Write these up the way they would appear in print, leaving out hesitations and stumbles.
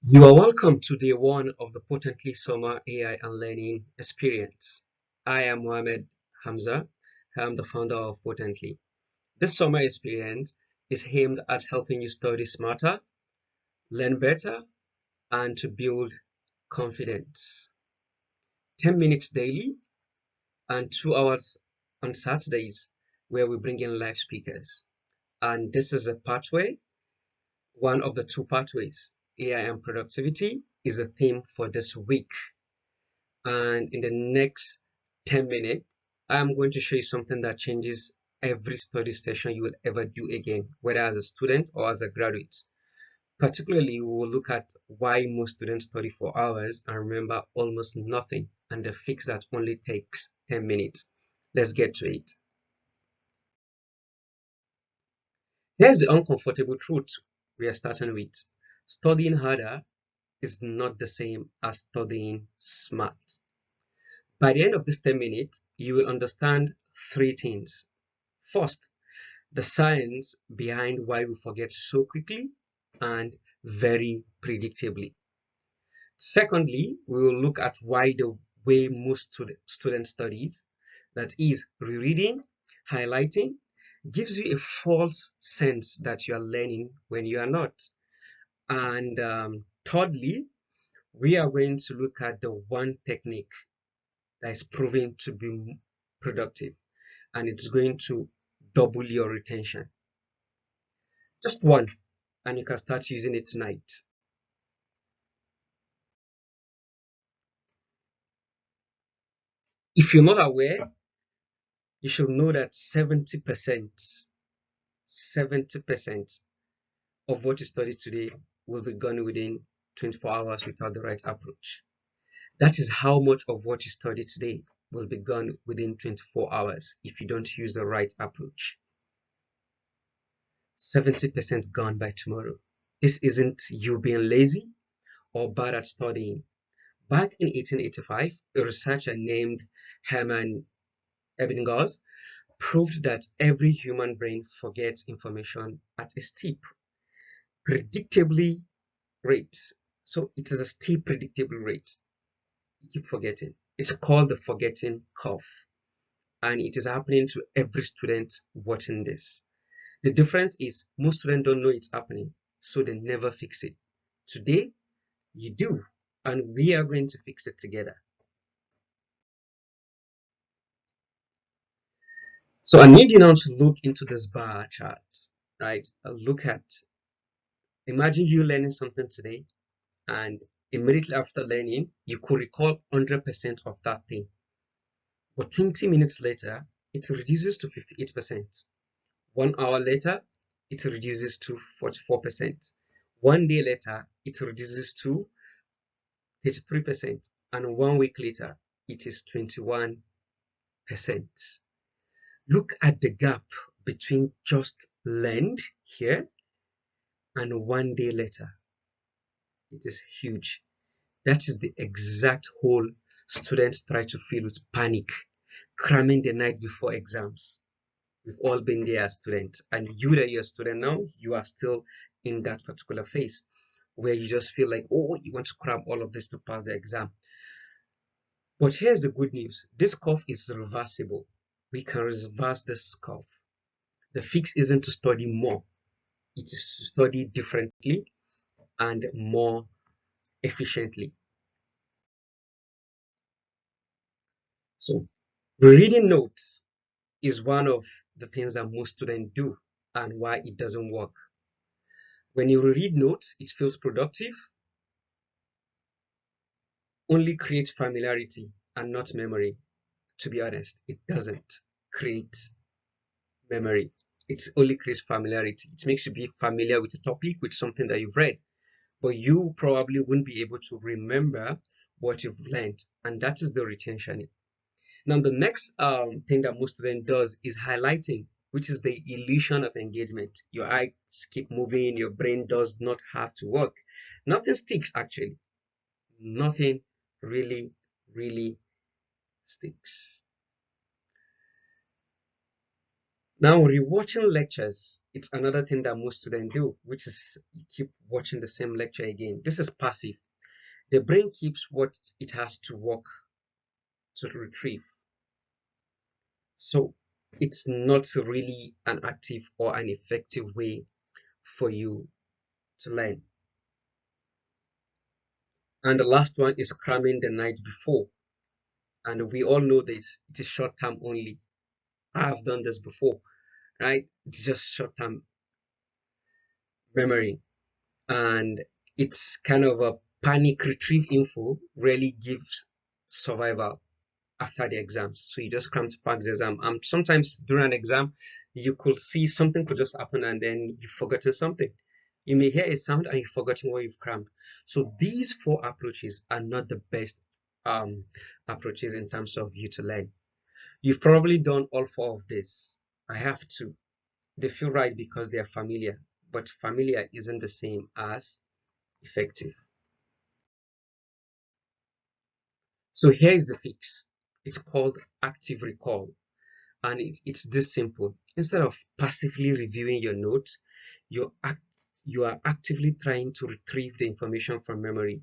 You are welcome to day one of the Potently Summer AI and Learning Experience. I am Mohamed Hamza. I am the founder of Potently. This summer experience is aimed at helping you study smarter, learn better, and to build confidence. 10 minutes daily and 2 hours on Saturdays where we bring in live speakers. And this is a pathway, one of the two pathways. AI and productivity is a theme for this week. And in the next 10 minutes, I'm going to show you something that changes every study session you will ever do again, whether as a student or as a graduate. Particularly, we will look at why most students study for hours and remember almost nothing, and the fix that only takes 10 minutes. Let's get to it. Here's the uncomfortable truth we are starting with. Studying harder is not the same as studying smart. By the end of this 10 minutes, you will understand three things. First, the science behind why we forget so quickly and very predictably. Secondly, we will look at why the way most student studies, that is rereading, highlighting, gives you a false sense that you are learning when you are not. And thirdly, we are going to look at the one technique that is proven to be productive, and it's going to double your retention. Just one, and you can start using it tonight. If you're not aware, you should know that 70% of what you study today will be gone within 24 hours without the right approach. That is how much of what you study today will be gone within 24 hours if you don't use the right approach. 70% gone by tomorrow. This isn't you being lazy or bad at studying. Back in 1885, a researcher named Hermann Ebbinghaus proved that every human brain forgets information at a steep, predictably rate. So it is a steep, predictable rate. You keep forgetting. It's called the forgetting curve, and it is happening to every student watching this. The difference is most students don't know it's happening, so they never fix it. Today, you do, and we are going to fix it together. So I need you now to look into this bar chart, right? Look at, imagine you learning something today, and immediately after learning, you could recall 100% of that thing. But 20 minutes later, it reduces to 58%. 1 hour later, it reduces to 44%. 1 day later, it reduces to 33%. And 1 week later, it is 21%. Look at the gap between just learned here and 1 day later. It is huge. That is the exact hole students try to fill with panic, cramming the night before exams. We've all been there as students, and you that you're a student now, you are still in that particular phase where you just feel like, oh, you want to cram all of this to pass the exam. But here's the good news. This curve is reversible. We can reverse this curve. The fix isn't to study more. It is to study differently and more efficiently. So reading notes is one of the things that most students do and why it doesn't work. When you read notes, it feels productive, only creates familiarity and not memory. To be honest, it doesn't create memory. It only creates familiarity. It makes you be familiar with a topic, with something that you've read, but you probably wouldn't be able to remember what you've learned, and that is the retention. Now, the next thing that most students does is highlighting, which is the illusion of engagement. Your eyes keep moving, your brain does not have to work. Nothing sticks actually. Nothing really, really sticks. Now, rewatching lectures, it's another thing that most students do, which is you keep watching the same lecture again. This is passive. The brain keeps what it has to work to retrieve. So it's not really an active or an effective way for you to learn. And the last one is cramming the night before. And we all know this. It is short term only. I have done this before, right? It's just short term memory. And it's kind of a panic retrieve info really gives survival after the exams. So you just cram to pass the exam. Sometimes during an exam, you could see something could just happen and then you've forgotten something. You may hear a sound and you've forgotten what you've crammed. So these four approaches are not the best approaches in terms of you to learn. You've probably done all four of this. I have to. They feel right because they are familiar, but familiar isn't the same as effective. So here is the fix. It's called active recall, and it's this simple. Instead of passively reviewing your notes, you act you are actively trying to retrieve the information from memory.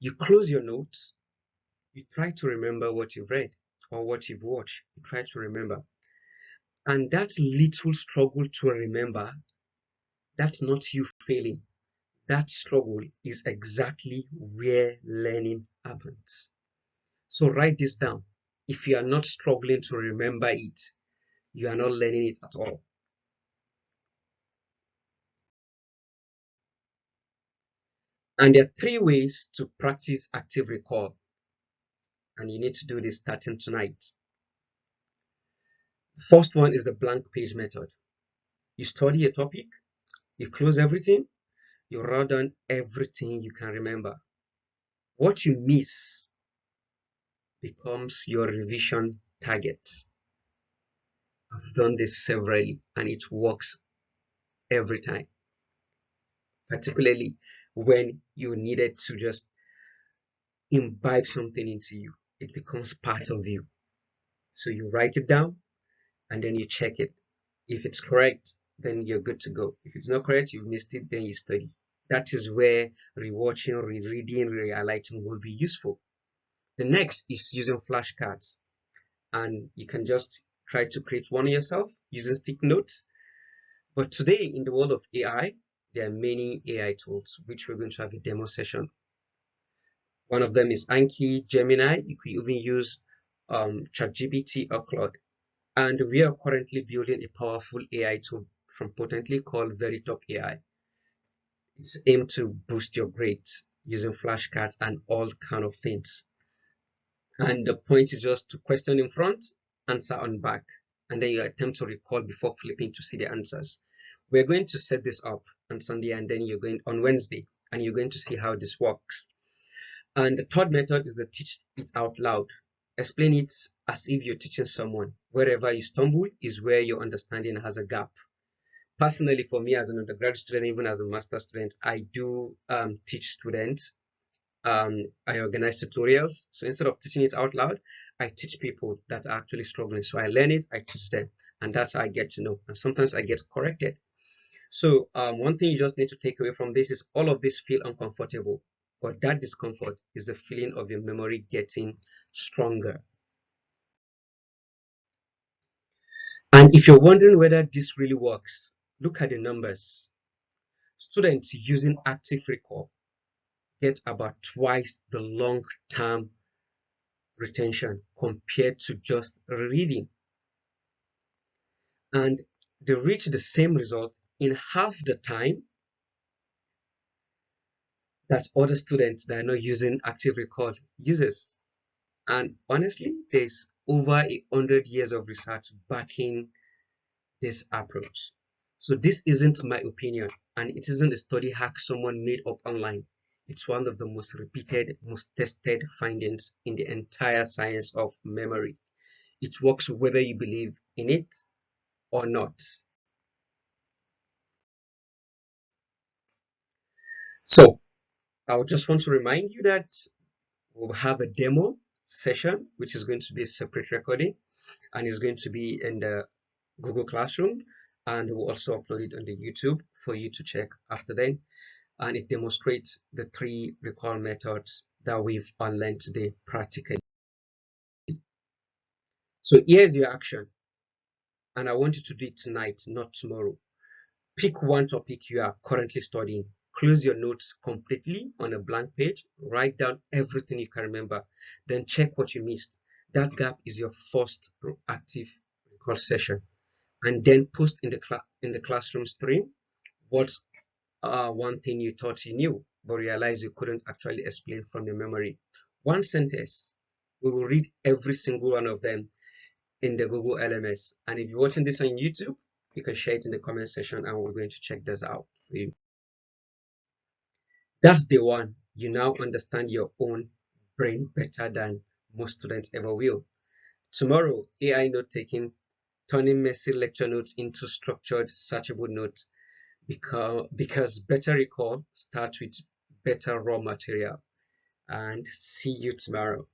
You close your notes, you try to remember what you've read or what you've watched. You try to remember. And that little struggle to remember, that's not you failing. That struggle is exactly where learning happens. So write this down. If you are not struggling to remember it, you are not learning it at all. And there are three ways to practice active recall. And you need to do this starting tonight. First one is the blank page method. You study a topic, you close everything, you write down everything you can remember. What you miss becomes your revision target. I've done this severally and it works every time, particularly when you needed to just imbibe something into you. It becomes part of you. So you write it down and then you check it. If it's correct, then you're good to go. If it's not correct, you've missed it, then you study. That is where rewatching, rereading, re-highlighting will be useful. The next is using flashcards, and you can just try to create one yourself using stick notes. But today, in the world of AI, there are many AI tools, which we're going to have a demo session. One of them is Anki, Gemini. You could even use ChatGPT or Claude. And we are currently building a powerful AI tool from Potently called Veritop AI. It's aimed to boost your grades using flashcards and all kind of things. And the point is just to question in front, answer on back, and then you attempt to recall before flipping to see the answers. We're going to set this up on Sunday and then you're going on Wednesday, and you're going to see how this works. And the third method is the teach it out loud. Explain it as if you're teaching someone. Wherever you stumble is where your understanding has a gap. Personally, for me as an undergraduate student, even as a master student, I do teach students. I organize tutorials. So instead of teaching it out loud, I teach people that are actually struggling. So I learn it, I teach them, and that's how I get to know. And sometimes I get corrected. So one thing you just need to take away from this is all of this feel uncomfortable, but that discomfort is the feeling of your memory getting stronger. And if you're wondering whether this really works, look at the numbers. Students using active recall get about twice the long-term retention compared to just reading. And they reach the same result in half the time that other students that are not using active recall uses. And honestly, there's over 100 years of research backing this approach. So this isn't my opinion, and it isn't a study hack someone made up online. It's one of the most repeated, most tested findings in the entire science of memory. It works whether you believe in it or not. So I would just want to remind you that we'll have a demo session, which is going to be a separate recording, and it's going to be in the Google Classroom, and we'll also upload it on the YouTube for you to check after then. And it demonstrates the 3 recall methods that we've learned today practically. So here's your action, and I want you to do it tonight, not tomorrow. Pick one topic you are currently studying. Close your notes completely on a blank page. Write down everything you can remember. Then check what you missed. That gap is your first proactive recall session. And then post in the classroom stream what's one thing you thought you knew but realized you couldn't actually explain from your memory. One sentence. We will read every single one of them in the Google LMS. And if you're watching this on YouTube, you can share it in the comment section and we're going to check this out for you. That's the one. You now understand your own brain better than most students ever will. Tomorrow, AI note taking, turning messy lecture notes into structured, searchable notes because better recall starts with better raw material. And see you tomorrow.